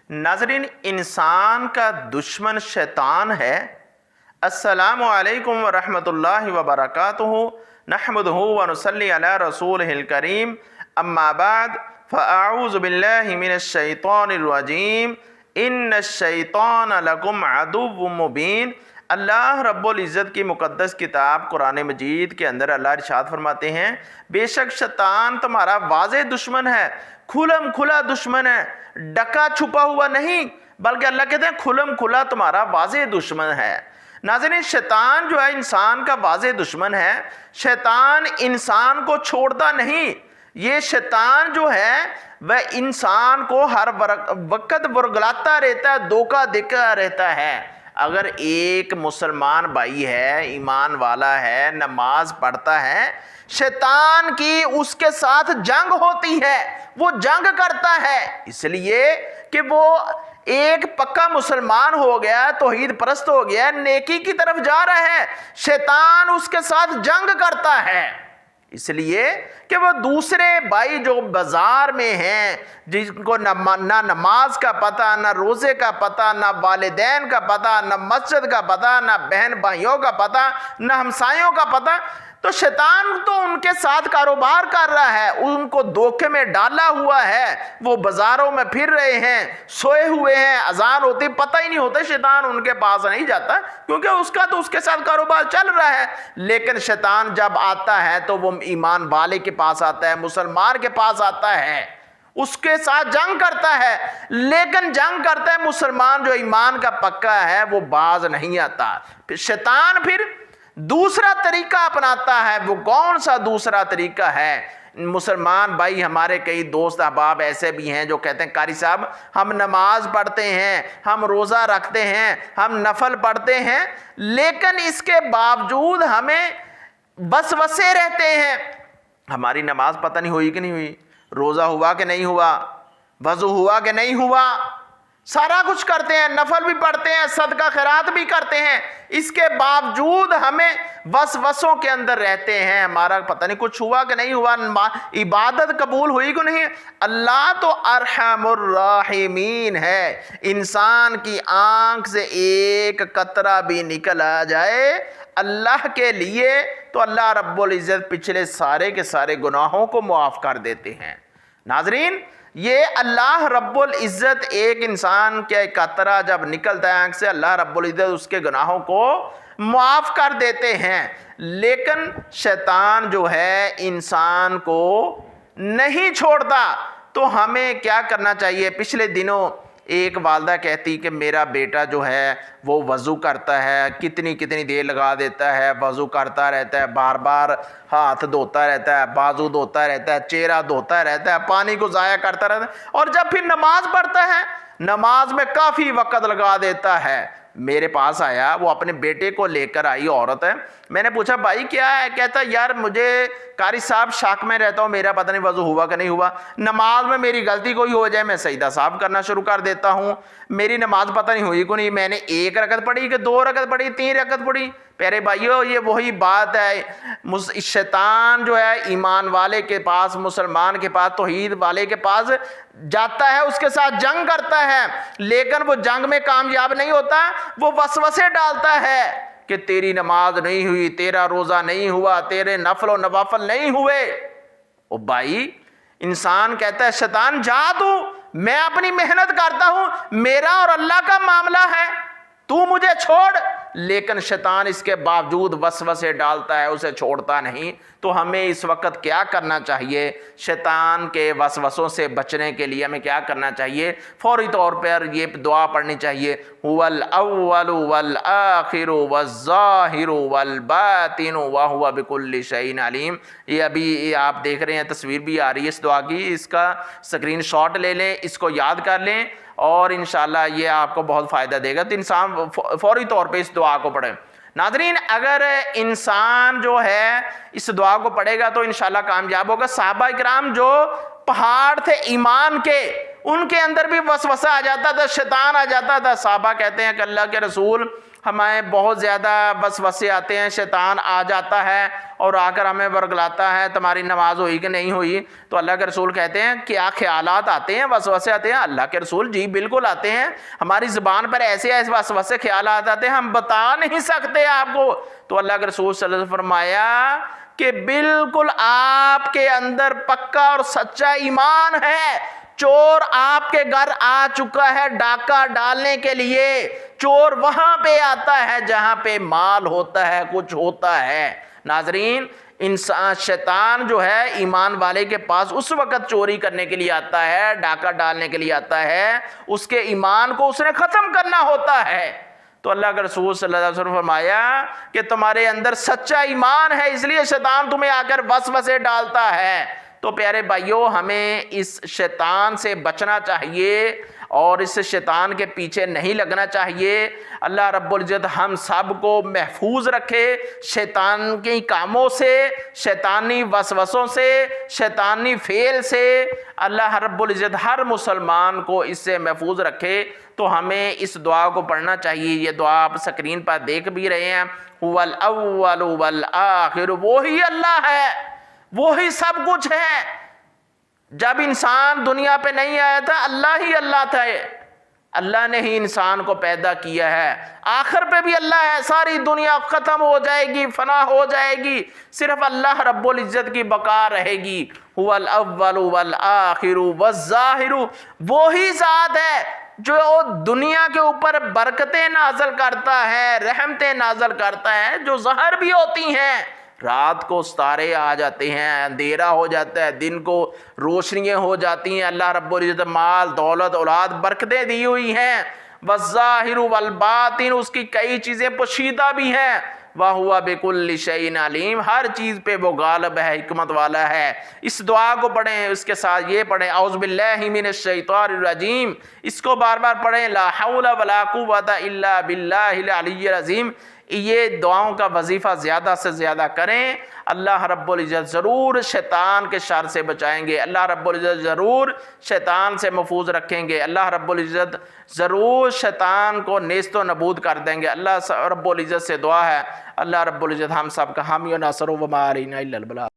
नाज़रीन, इंसान का दुश्मन शैतान है। अस्सलामु अलैकुम व रहमतुल्लाहि व बरकातुहू। नहमदुहू व नुसल्ली अला रसूलिहिल करीम। अम्मा बाद फ़अऊज़ु बिल्लाहि मिनश शैतानिर रजीम। इन्नश शैतान लकुम अदुव्वुम मुबीन। अल्लाह रब्बुल इज़्ज़त की मुक़द्दस किताब कुरान मजीद के अंदर अल्लाह इरशाद फरमाते हैं, बेशक शैतान तुम्हारा वाज़े दुश्मन है, खुलम खुला दुश्मन है, डका छुपा हुआ नहीं, बल्कि अल्लाह कहते हैं खुलम खुला तुम्हारा वाज़े दुश्मन है। नाज़रीन, शैतान जो है इंसान का वाज़े दुश्मन है। शैतान इंसान को छोड़ता नहीं। ये शैतान जो है वह इंसान को हर वक्त बुरगलाता रहता है, धोखा देता रहता है। अगर एक मुसलमान भाई है, ईमान वाला है, नमाज पढ़ता है, शैतान की उसके साथ जंग होती है, वो जंग करता है, इसलिए कि वो एक पक्का मुसलमान हो गया, तौहीद परस्त हो गया, नेकी की तरफ जा रहा है। शैतान उसके साथ जंग करता है इसलिए कि वो दूसरे भाई जो बाजार में हैं, जिनको ना नमाज का पता, ना रोज़े का पता, ना वालिदैन का पता, ना मस्जिद का पता, ना बहन भाइयों का पता, ना हमसायों का पता, तो शैतान तो उनके साथ कारोबार कर रहा है, उनको धोखे में डाला हुआ है। वो बाजारों में फिर रहे हैं, सोए हुए हैं, अजान होती पता ही नहीं होता, शैतान उनके पास नहीं जाता क्योंकि उसका तो उसके साथ कारोबार चल रहा है। लेकिन शैतान जब आता है तो वो ईमान वाले के पास आता है, मुसलमान के पास आता है, उसके साथ जंग करता है। लेकिन जंग करता है मुसलमान जो ईमान का पक्का है, वो बाज नहीं आता। शैतान फिर दूसरा तरीका अपनाता है। वो कौन सा दूसरा तरीका है? मुसलमान भाई हमारे कई दोस्त अहबाब ऐसे भी हैं जो कहते हैं, कारी साहब हम नमाज पढ़ते हैं, हम रोज़ा रखते हैं, हम नफल पढ़ते हैं, लेकिन इसके बावजूद हमें वसवसे रहते हैं। हमारी नमाज पता नहीं हुई कि नहीं हुई, रोज़ा हुआ कि नहीं हुआ, वज़ू हुआ कि नहीं हुआ, सारा कुछ करते हैं, नफल भी पढ़ते हैं, सदका खैरात भी करते हैं, इसके बावजूद हमें वसवसों के अंदर रहते हैं। हमारा पता नहीं कुछ हुआ कि नहीं हुआ, इबादत कबूल हुई कि नहीं। अल्लाह तो अरहमुर राहिमीन है। इंसान की आंख से एक कतरा भी निकल आ जाए अल्लाह के लिए तो अल्लाह रब्बुल इज़्ज़त पिछले सारे के सारे गुनाहों को मुआफ़ कर देते हैं। नाज़रीन, ये अल्लाह रब्बुल इज़्ज़त एक इंसान के कतरा जब निकलता है आँख से, अल्लाह रब्बुल इज़्ज़त उसके गुनाहों को माफ़ कर देते हैं। लेकिन शैतान जो है इंसान को नहीं छोड़ता। तो हमें क्या करना चाहिए? पिछले दिनों एक वालदा कहती कि मेरा बेटा जो है वो वज़ू करता है, कितनी कितनी देर लगा देता है, वज़ू करता रहता है, बार बार हाथ धोता रहता है, बाजू धोता रहता है, चेहरा धोता रहता है, पानी को ज़ाया करता रहता है, और जब फिर नमाज पढ़ता है, नमाज में काफ़ी वक़्त लगा देता है। मेरे पास आया, वो अपने बेटे को लेकर आई, औरत है। मैंने पूछा भाई क्या है? कहता यार मुझे कारी साहब शक में रहता हूँ, मेरा पता नहीं वज़ू हुआ कि नहीं हुआ, नमाज में मेरी गलती कोई हो जाए मैं सजदा साहब करना शुरू कर देता हूँ, मेरी नमाज पता नहीं हुई को नहीं, मैंने एक रकत पढ़ी कि दो रकत पढ़ी, तीन रकत पढ़ी। प्यारे भाइयों, ये वही बात है। शैतान जो है ईमान वाले के पास, मुसलमान के पास, तौहीद वाले के पास जाता है, उसके साथ जंग करता है, लेकिन वो जंग में कामयाब नहीं होता। वो वसवसे डालता है कि तेरी नमाज नहीं हुई, तेरा रोज़ा नहीं हुआ, तेरे नफल और नवाफल नहीं हुए। ओ भाई, इंसान कहता है शैतान जा तू, मैं अपनी मेहनत करता हूं, मेरा और अल्लाह का मामला है, तू मुझे छोड़। लेकिन शैतान इसके बावजूद वसवसे डालता है, उसे छोड़ता नहीं। तो हमें इस वक्त क्या करना चाहिए? शैतान के वसवसों से बचने के लिए हमें क्या करना चाहिए? फौरी तौर पर ये दुआ पढ़नी चाहिए, हुवल अव्वलु वल आखिरु वज़्ज़ाहिरु वल बातिनु व हुवा बिकुल्लि शैइन अलीम। ये अभी आप देख रहे हैं, तस्वीर भी आ रही है इस दुआ की, इसका स्क्रीनशॉट ले लें, इसको याद कर लें और इंशाल्लाह ये आपको बहुत फ़ायदा देगा। तो इंसान फौरी तौर पे इस दुआ को पढ़े। नाज़रीन, अगर इंसान जो है इस दुआ को पढ़ेगा तो इंशाल्लाह कामयाब होगा। सहाबा इकराम जो पहाड़ थे ईमान के, उनके अंदर भी वसवसा आ जाता था, शैतान आ जाता था। सहाबा कहते हैं कि अल्लाह के रसूल ہمیں بہت زیادہ وسوسے آتے ہیں، شیطان آ جاتا ہے اور آ کر ہمیں ورگلاتا ہے تمہاری نماز ہوئی کہ نہیں ہوئی، تو اللہ کے رسول کہتے ہیں کیا خیالات آتے ہیں، وسوسے آتے ہیں؟ اللہ کے رسول جی بالکل آتے ہیں، ہماری زبان پر ایسے ایسے وسوسے خیالات آتے ہیں ہم بتا نہیں سکتے آپ کو۔ تو اللہ کے رسول صلی اللہ علیہ وسلم نے فرمایا کہ بالکل آپ کے اندر پکا اور سچا ایمان ہے، چور آپ کے گھر آ چکا ہے ڈاکہ ڈالنے کے لیے، چور وہاں پہ آتا ہے جہاں پہ مال ہوتا ہے، کچھ ہوتا ہے۔ ناظرین، انسان شیطان جو ہے ایمان والے کے پاس اس وقت چوری کرنے کے لیے آتا ہے، ڈاکہ ڈالنے کے لیے آتا ہے، اس کے ایمان کو اس نے ختم کرنا ہوتا ہے۔ تو اللہ کے رسول صلی اللہ علیہ وسلم نے فرمایا کہ تمہارے اندر سچا ایمان ہے، اس لیے شیطان تمہیں آ کر وسوسے ڈالتا ہے۔ تو پیارے بھائیو، ہمیں اس شیطان سے بچنا چاہیے اور اس شیطان کے پیچھے نہیں لگنا چاہیے۔ اللہ رب العزت ہم سب کو محفوظ رکھے شیطان کے کاموں سے، شیطانی وسوسوں سے، شیطانی فعل سے۔ اللہ رب العزت ہر مسلمان کو اس سے محفوظ رکھے۔ تو ہمیں اس دعا کو پڑھنا چاہیے۔ یہ دعا آپ سکرین پر دیکھ بھی رہے ہیں، هو الاول والآخر، وہی اللہ ہے، وہی سب کچھ ہے۔ جب انسان دنیا پہ نہیں آیا تھا اللہ ہی اللہ تھا، اللہ نے ہی انسان کو پیدا کیا ہے، آخر پہ بھی اللہ ہے۔ ساری دنیا ختم ہو جائے گی، فنا ہو جائے گی، صرف اللہ رب العزت کی بقا رہے گی۔ هو الاول والآخر والظاہر، وہی ذات ہے جو دنیا کے اوپر برکتیں نازل کرتا ہے، رحمتیں نازل کرتا ہے، جو ظاہر بھی ہوتی ہیں۔ رات کو ستارے آ جاتے ہیں، اندھیرا ہو جاتا ہے، دن کو روشنیاں ہو جاتی ہیں۔ اللہ رب العزت مال، دولت، اولاد، برکتیں دی ہوئی ہیں۔ والظاہر والباطن، اس کی کئی چیزیں پوشیدہ بھی ہیں۔ وَهُوَ بِكُلِّ شَيْءٍ عَلِيمٌ، ہر چیز پہ وہ غالب ہے، حکمت والا ہے۔ اس دعا کو پڑھیں، اس کے ساتھ یہ پڑھیں اعوذ باللہ من الشیطان الرجیم، اس کو بار بار پڑھیں، لا حول ولا قوت الا باللہ العلی العظیم۔ یہ دعاؤں کا وظیفہ زیادہ سے زیادہ کریں، اللہ رب العزت ضرور شیطان کے شر سے بچائیں گے، اللہ رب العزت ضرور شیطان سے محفوظ رکھیں گے، اللہ رب العزت ضرور شیطان کو نیست و نابود کر دیں گے۔ اللہ رب العزت سے دعا ہے اللہ رب العزت ہم سب کا حامی و ناصر و ما علینا الا البلاغ۔